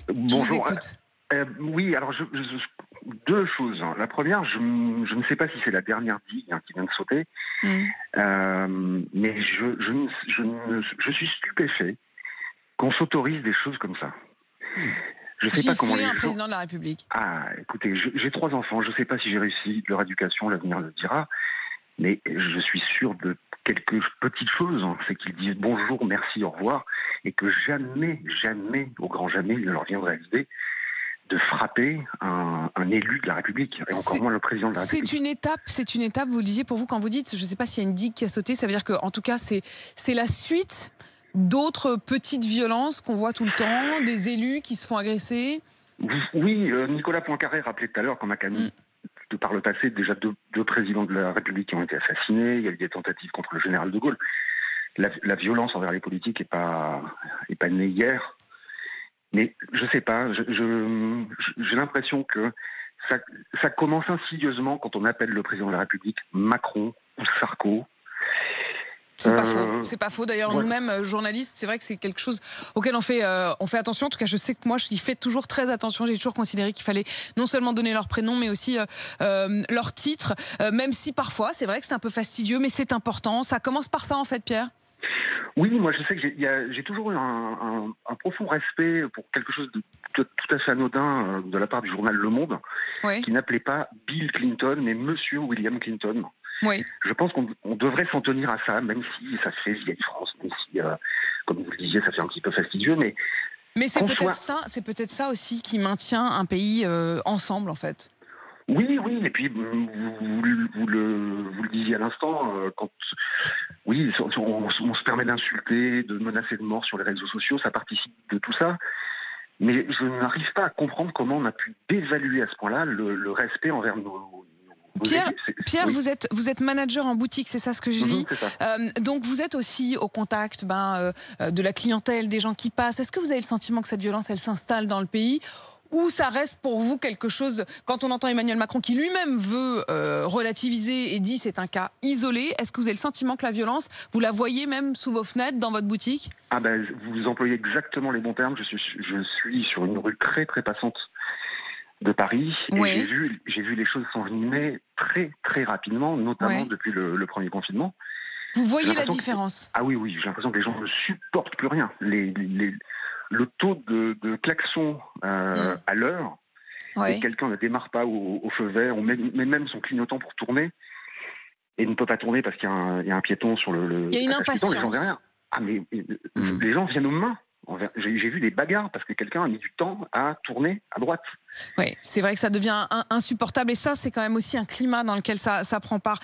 Je vous Bonjour. écoute. Oui, alors deux choses, hein. La première, je ne sais pas si c'est la dernière digue, hein, qui vient de sauter, Mmh. mais je suis stupéfait qu'on s'autorise des choses comme ça. Je ne sais pas comment Gifler les un gens... président de la République. Ah, écoutez, j'ai trois enfants, je ne sais pas si j'ai réussi leur éducation, l'avenir le dira, mais je suis sûr de quelques petites choses, hein. C'est qu'ils disent bonjour, merci, au revoir, et que jamais, jamais, au grand jamais, il ne leur viendrait à l'idée de frapper un élu de la République, et encore C'est moins le président de la c'est République. une étape, vous le disiez pour vous quand vous dites, je ne sais pas s'il y a une digue qui a sauté, ça veut dire qu'en tout cas, c'est la suite d'autres petites violences qu'on voit tout le temps, des élus qui se font agresser. Oui, Nicolas Poincaré rappelait tout à l'heure qu'on a quand même Mmh. de par le passé déjà deux présidents de la République qui ont été assassinés, il y a eu des tentatives contre le général de Gaulle. La violence envers les politiques est pas née hier, mais je sais pas, j'ai l'impression que ça, ça commence insidieusement quand on appelle le président de la République Macron ou Sarko. C'est pas faux. Euh, C'est pas faux. D'ailleurs, voilà. nous-mêmes, journalistes, c'est vrai que c'est quelque chose auquel on fait attention. En tout cas, je sais que moi, j'y fais toujours très attention. J'ai toujours considéré qu'il fallait non seulement donner leur prénom, mais aussi leur titre. Même si parfois, c'est vrai que c'est un peu fastidieux, mais c'est important. Ça commence par ça, en fait, Pierre. Oui, moi je sais que j'ai toujours eu un profond respect pour quelque chose de tout à fait anodin de la part du journal Le Monde, Oui, qui n'appelait pas Bill Clinton, mais Monsieur William Clinton. oui. Je pense qu'on devrait s'en tenir à ça, même si ça fait vieille France, même si, comme vous le disiez, ça fait un petit peu fastidieux, mais Mais qu'on soit... c'est peut-être ça aussi qui maintient un pays ensemble, en fait. Oui, oui, et puis vous le disiez à l'instant, quand oui, on se permet d'insulter, de menacer de mort sur les réseaux sociaux, ça participe de tout ça. Mais je n'arrive pas à comprendre comment on a pu dévaluer à ce point-là le respect envers nos Pierre, élus. Pierre, Oui, vous êtes manager en boutique, c'est ça ce que je lis. c'est ça. Donc vous êtes aussi au contact de la clientèle, des gens qui passent. Est-ce que vous avez le sentiment que cette violence, elle s'installe dans le pays, ou ça reste pour vous quelque chose, quand on entend Emmanuel Macron qui lui-même veut relativiser et dit c'est un cas isolé, est-ce que vous avez le sentiment que la violence, vous la voyez même sous vos fenêtres, dans votre boutique? Ah ben, vous employez exactement les bons termes. Je suis sur une rue très très passante de Paris et Oui, j'ai vu les choses s'envenimer très très rapidement, notamment oui. depuis le premier confinement. Vous J'ai voyez la l'impression différence? ah oui, oui, j'ai l'impression que les gens ne supportent plus rien. Le taux de klaxon Hmm. à l'heure, dès que Oui. quelqu'un ne démarre pas au feu vert, on met même son clignotant pour tourner, et ne peut pas tourner parce qu'il y a un piéton sur Il y a une passage piéton, les gens impatience. derrière. Ah mais Hmm. les gens viennent aux mains. J'ai vu des bagarres parce que quelqu'un a mis du temps à tourner à droite. Oui, c'est vrai que ça devient insupportable et ça, c'est quand même aussi un climat dans lequel ça prend part.